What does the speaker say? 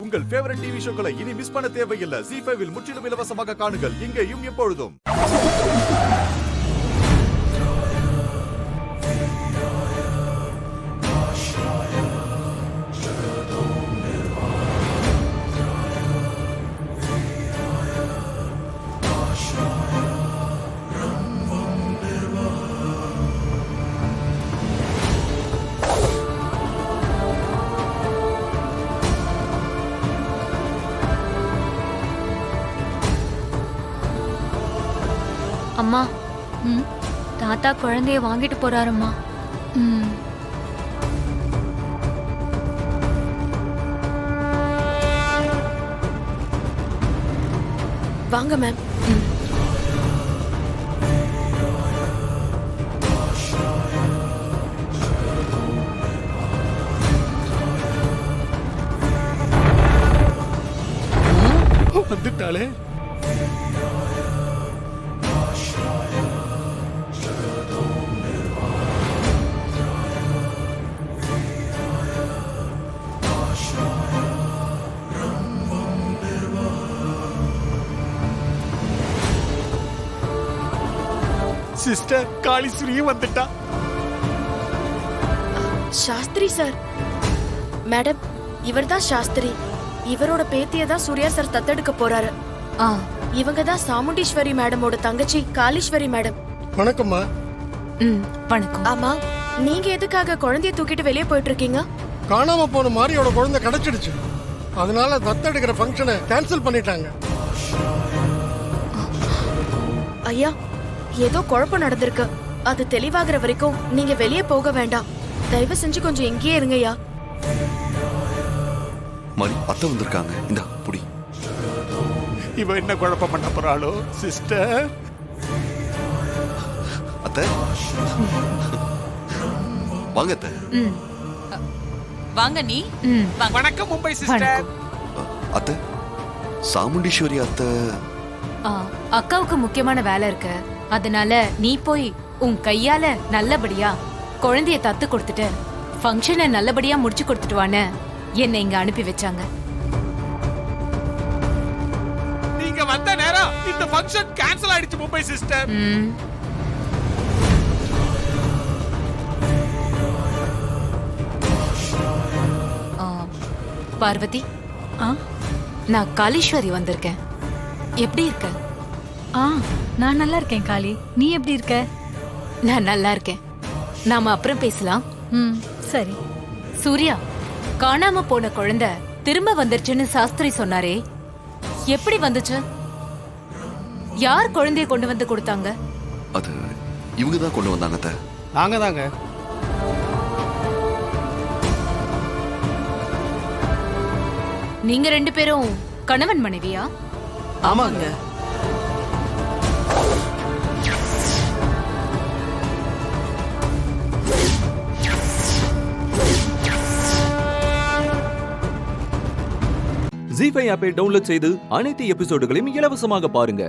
உங்கள் favourite TV ஷோக்களை இனி miss பண்ண தேவையில்லை. ZEE5 இல் முற்றிலும் இலவசமாக காணுங்கள். இங்கேயும் எப்பொழுதும். அம்மா, தாத்தா குழந்தைய வாங்கிட்டு போறாரும்மா. வாங்க மேம். வந்துட்டாளே. சிஸ்டர் காளிஸ்வரியும் வந்துட்டா. சாஸ்திரி சார். மேடம், இவர்தான் சாஸ்திரி. இவரோட பேத்தியை தான் சூர்யா சார் தத்தெடுக்க போறாரு. இவங்க தான் சாமுண்டீஸ்வரி மேடமோட தங்கச்சி காளீஸ்வரி மேடம். வணக்கம்மா. வணக்கம். ஆமா, நீங்க எதுக்காக குழந்தைய தூக்கிட்டு வெளியே போயிட்டு இருக்கீங்க? காணாம போன மாரியோட குழந்தை கிடைச்சிடுச்சு. அதனால தத்தெடுக்கிற ஃபங்க்ஷனை கேன்சல் பண்ணிட்டாங்க. ஐயா, ஏதோ குழப்பம் நடந்திருக்கு. அது தெளிவாகிற வரைக்கும் நீங்க வெளியே போக வேண்டாம். தயவு செஞ்சு கொஞ்சம் இங்கேயே இருங்கய்யா. மணி அத்தை வந்திருக்காங்க. இந்த புடி. இவ என்ன குழப்பம் பண்ண போறாளோ? சிஸ்டர் அத்தை வாங்க அத்தை. வாங்க நீ. வணக்கம் மும்பை சிஸ்டர். அத்தை, சாமுண்டீஸ்வரி அத்தை அக்காவுக்கு முக்கியமான வேலை இருக்கு. அதனால நீ போய் உன் கையால நல்லபடியா குழந்தைய தத்து கொடுத்துட்டு ஃபங்க்ஷனை நல்லபடியா முடிச்சு கொடுத்துட்டு வான்னு என்னை இங்க அனுப்பி வச்சாங்க. நீங்க வந்த நேரம் இந்த ஃபங்க்ஷன் கேன்சல் ஆயிடுச்சு மும்பை சிஸ்டர். பார்வதி, நான் காளீஸ்வரி வந்திருக்கேன். எப்படி இருக்க? நான் நல்லா இருக்கேன் காளி. நீ எப்படி இருக்க? நான் நல்லா இருக்கேன். நாம அப்புறம் பேசலாம். சரி. சூர்யா, காணாம போன குழந்தை திரும்ப வந்துருச்சுன்னு சாஸ்திரி சொன்னாரே, எப்படி வந்துச்சு? யார் குழந்தைய கொண்டு வந்து கொடுத்தாங்க? அது இவங்க தான் கொண்டு வந்தாங்க அத்தை. நாங்க தாங்க. நீங்க ரெண்டு பேரும் கணவன் மனைவியா? ஆமாங்க. ZEE5 ஆப்பை டவுன்லோட் செய்து அனைத்து எபிசோடுகளையும் இலவசமாக பாருங்க.